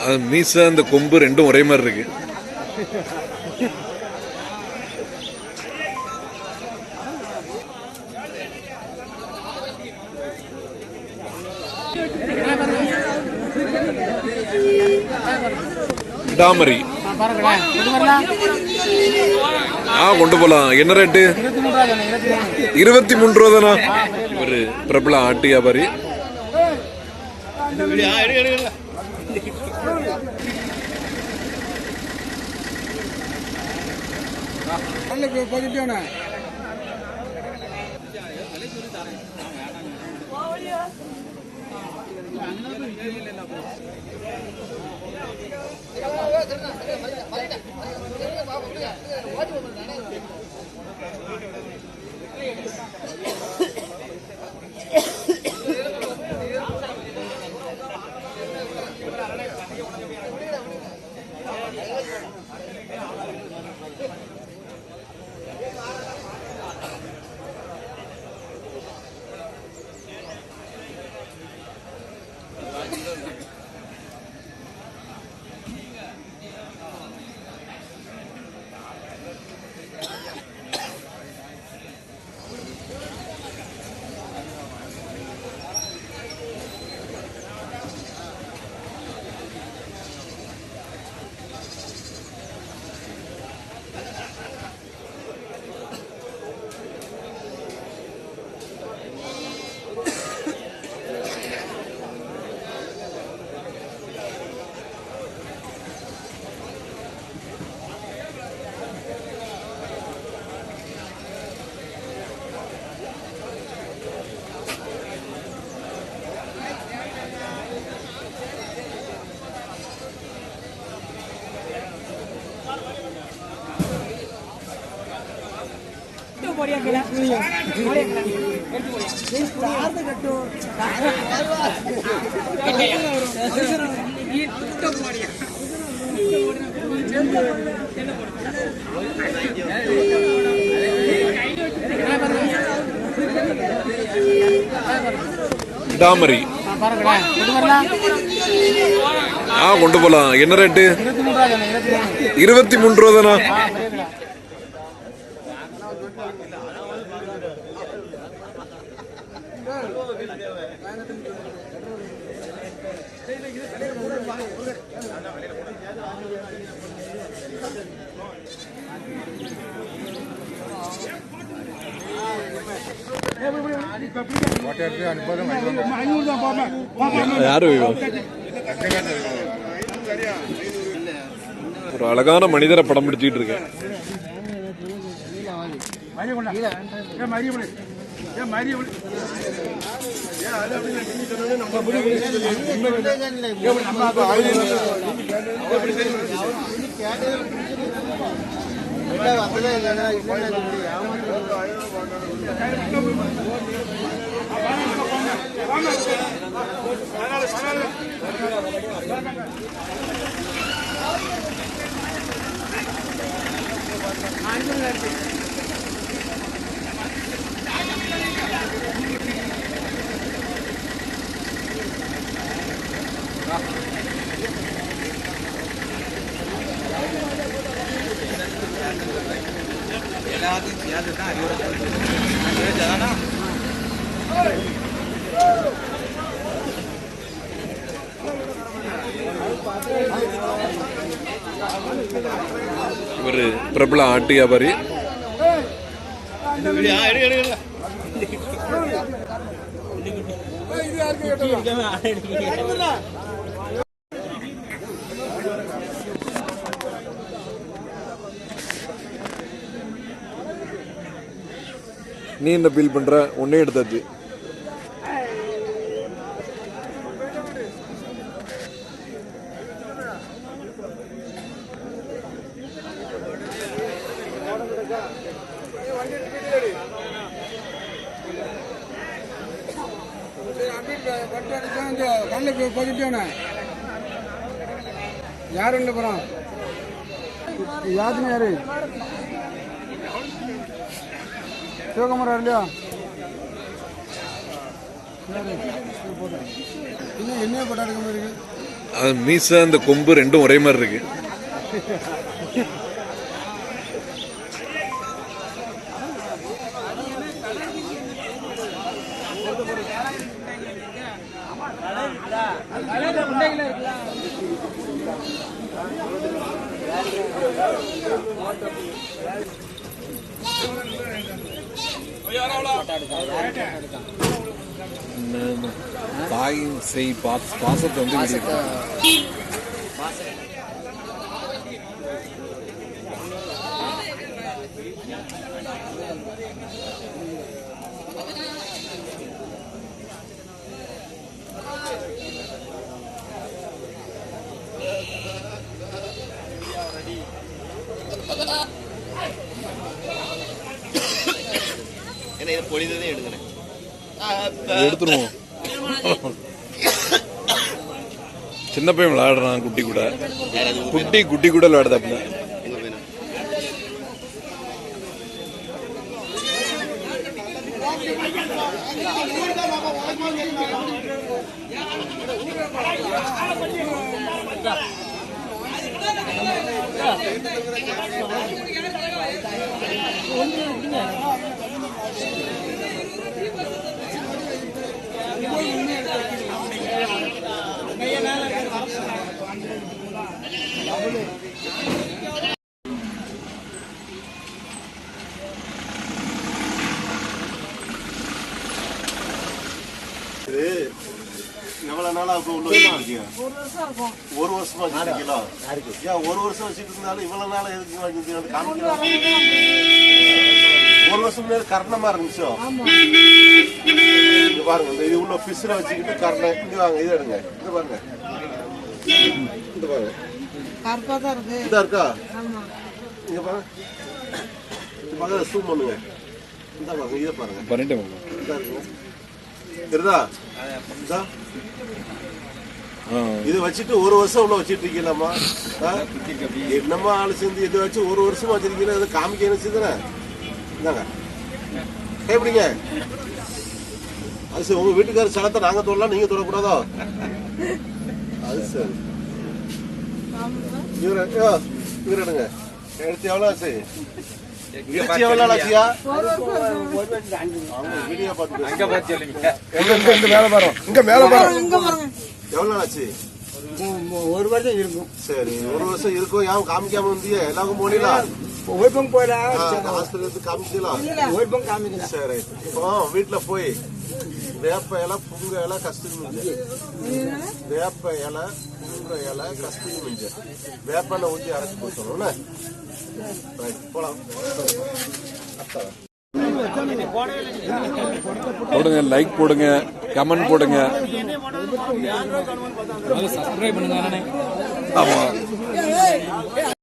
அது மீசை அந்த கொம்பு ரெண்டும் ஒரே மாதிரி இருக்கு. டாமரி கொண்டு போலாம். என்ன ரேட்டு? 23 ரூபா தானா? ஒரு பிரபல ஆட்டு வியாபாரி. டாமரி கொண்டு போலாம். என்ன ரேட்டு? 23 ரூபா தானா? ஒரு அழகான மனிதரை படம் பிடிச்சிட்டு இருக்கேன். ஒரு பிரபல ஆட்டு வியாபாரி. நீ என்ன ஃபீல் பண்ற? ஒன்னே எடுத்தாச்சு. யாரு போறோம்? யாருன்னு யாரு? சிவகுமார் இல்லையா? இன்னும் என்ன படம் எடுக்க மாதிரி இருக்கு? அது மீசை அந்த கொம்பு ரெண்டும் ஒரே மாதிரி இருக்கு. தாயின் செய் பாசத்தை வந்து வெளியிட்டு எடுத்துருவோம். சின்ன பையன் விளையாடுறான் குட்டி கூட விளையாடுதாப்புல. எவ்வளவு நாளா உள்ள வச்சிருக்கீங்க? ஒரு வருஷமா வச்சிருக்கீங்களா? ஏன் ஒரு வருஷம் வச்சுட்டு இருந்தாலும் இவ்வளவு நாளா எதுக்கு காமிக்கலாம்? ஒரு வருஷம் முன்னாடி கர்ணமா இருந்துச்சோ? இங்க பாருங்க, இந்த இது உள்ள பிசுரை வச்சுக்கிட்டு கர்ண இங்க வாங்க, இதை எடுங்க. இது பாருங்க, இது பாருங்க, இதா இருக்கா? இங்க பாருங்க, இது பாருங்க, ஜூம் பண்ணுங்க. இந்த பாருங்க, இதை பாருங்க, இதா இருக்குங்க, தெரியுதா? இதை வச்சுட்டு ஒரு வருஷம் உள்ள வச்சிட்டு இருக்கீங்களாமா? என்னமா ஆளு சேர்ந்து இதை வச்சு ஒரு வருஷமா வச்சிருக்கீங்களா? இதை காமிக்க நினைச்சுதானே? இந்தாங்க, எப்படிங்க? அது சரி, உங்க வீட்டுக்கார சலத்தை நாங்க தொடலாம், நீங்க தொடக்கூடாதோ? அது சரி. இவர் எடுங்க, எடுத்து எவ்வளவு ஆச்சு? எவ்வளவு நாள் ஆச்சியா? வீடியோ பார்த்து எவ்வளவு நாள் ஆச்சு? ஒரு வருஷம் இருக்கும். சரி, ஒரு வருஷம் இருக்கும். ஏன் காமிக்காம வந்தியே? எல்லாருக்கும் போனீங்களா? ஆஸ்பத்திரி காமிக்கலாம். சரி, இப்போ வீட்டுல போய் வேப்ப இலை, புங்க இலை, கஸ்தூரி மஞ்சள், வேப்ப இலை, புங்க இலை, கஸ்தூரி மஞ்சள், வேப்பெண்ணெய் ஊற்றி அரைச்சி கொடுத்துருவோம்ல. போலாம். போடுங்க, லைக் போடுங்க, கமெண்ட் போடுங்க. ஆமா.